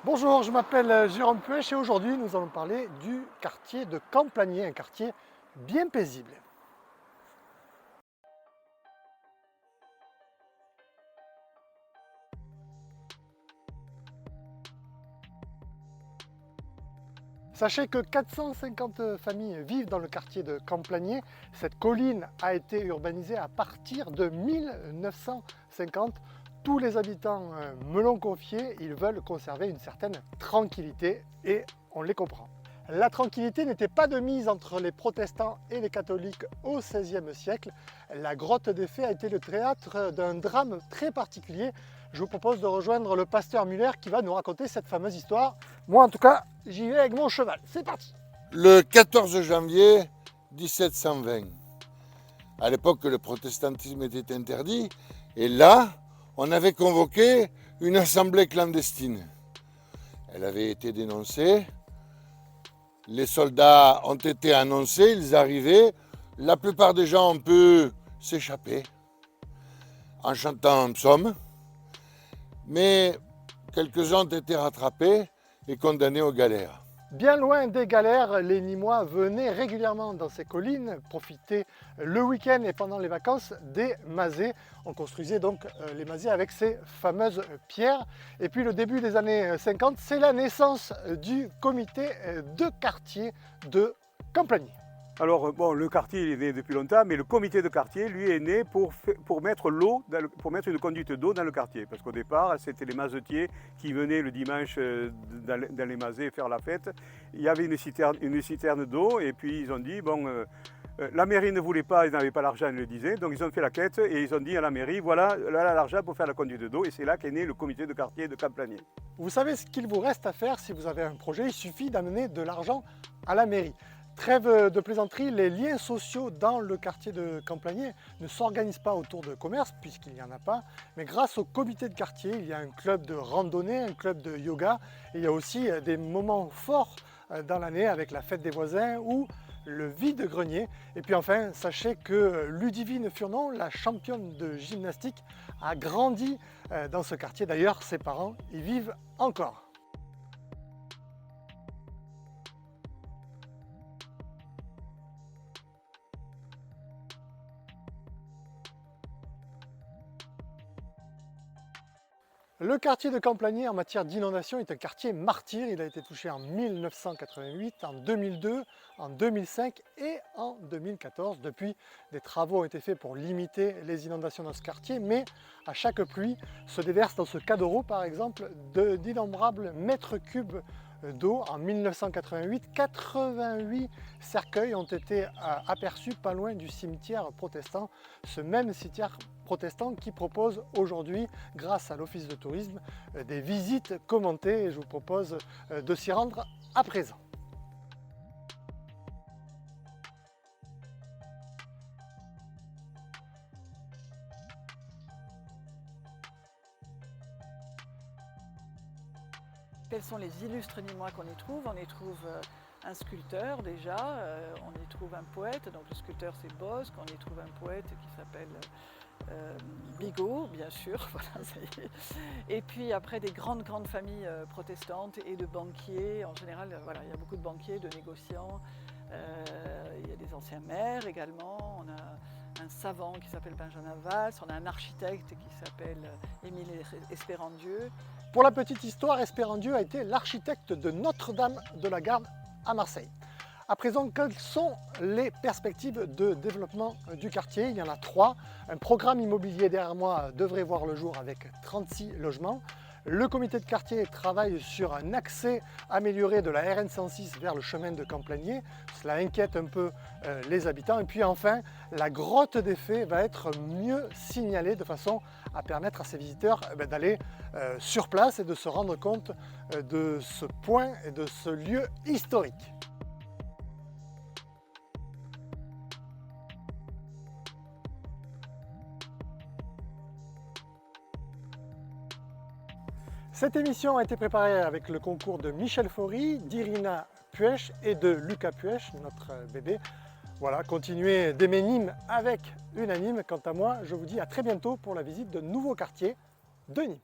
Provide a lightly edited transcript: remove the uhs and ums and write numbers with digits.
Bonjour, je m'appelle Jérôme Puech et aujourd'hui nous allons parler du quartier de Camplagné, un quartier bien paisible. Sachez que 450 familles vivent dans le quartier de Camplagné. Cette colline a été urbanisée à partir de 1950. Tous les habitants me l'ont confié, ils veulent conserver une certaine tranquillité et on les comprend. La tranquillité n'était pas de mise entre les protestants et les catholiques au XVIe siècle. La grotte des Fées a été le théâtre d'un drame très particulier. Je vous propose de rejoindre le pasteur Muller qui va nous raconter cette fameuse histoire. Moi en tout cas, j'y vais avec mon cheval. C'est parti! Le 14 janvier 1720, à l'époque le protestantisme était interdit, et là, on avait convoqué une assemblée clandestine. Elle avait été dénoncée, les soldats ont été annoncés, ils arrivaient, la plupart des gens ont pu s'échapper en chantant un psaume, mais quelques-uns ont été rattrapés et condamnés aux galères. Bien loin des galères, les Nîmois venaient régulièrement dans ces collines profiter le week-end et pendant les vacances des masées. On construisait donc les masées avec ces fameuses pierres. Et puis le début des années 50, c'est la naissance du comité de quartier de Camplagné. Alors, bon, le quartier il est né depuis longtemps, mais le comité de quartier, lui, est né pour mettre l'eau, pour mettre une conduite d'eau dans le quartier. Parce qu'au départ, c'était les mazetiers qui venaient le dimanche dans les masées faire la fête. Il y avait une citerne d'eau, et puis ils ont dit, bon, la mairie ne voulait pas, ils n'avaient pas l'argent, ils le disaient, donc ils ont fait la quête et ils ont dit à la mairie, voilà l'argent pour faire la conduite d'eau, et c'est là qu'est né le comité de quartier de Camplagné. Vous savez ce qu'il vous reste à faire si vous avez un projet, il suffit d'amener de l'argent à la mairie. Trêve de plaisanterie, les liens sociaux dans le quartier de Camplagné ne s'organisent pas autour de commerce, puisqu'il n'y en a pas, mais grâce au comité de quartier, il y a un club de randonnée, un club de yoga, et il y a aussi des moments forts dans l'année avec la fête des voisins ou le vide-grenier. Et puis enfin, sachez que Ludivine Furnon, la championne de gymnastique, a grandi dans ce quartier. D'ailleurs, ses parents y vivent encore. Le quartier de Camplagné en matière d'inondation est un quartier martyr. Il a été touché en 1988, en 2002, en 2005 et en 2014. Depuis, des travaux ont été faits pour limiter les inondations dans ce quartier, mais à chaque pluie se déverse dans ce Cadoro par exemple d'innombrables mètres cubes d'eau. En 1988, 88 cercueils ont été aperçus pas loin du cimetière protestant, ce même cimetière protestant qui propose aujourd'hui, grâce à l'Office de tourisme, des visites commentées et je vous propose de s'y rendre à présent. Quels sont les illustres Nîmois qu'on y trouve? On y trouve un sculpteur déjà, on y trouve un poète, donc le sculpteur c'est Bosc, on y trouve un poète qui s'appelle Bigot, bien sûr, voilà, ça y est. Et puis après des grandes familles protestantes et de banquiers, en général, voilà, il y a beaucoup de banquiers, de négociants, il y a des anciens maires également, on a un savant qui s'appelle Benjamin Valls, on a un architecte qui s'appelle Émile Espérandieu. Pour la petite histoire, Espérandieu a été l'architecte de Notre-Dame de la Garde à Marseille. À présent, quelles sont les perspectives de développement du quartier? Il y en a 3. Un programme immobilier derrière moi devrait voir le jour avec 36 logements. Le comité de quartier travaille sur un accès amélioré de la RN 106 vers le chemin de Camplagné. Cela inquiète un peu les habitants. Et puis enfin, la grotte des Fées va être mieux signalée de façon à permettre à ces visiteurs d'aller sur place et de se rendre compte de ce point et de ce lieu historique. Cette émission a été préparée avec le concours de Michel Faury, d'Irina Puech et de Lucas Puech, notre bébé. Voilà, continuez d'aimer Nîmes avec une anime. Quant à moi, je vous dis à très bientôt pour la visite de nouveaux quartiers de Nîmes.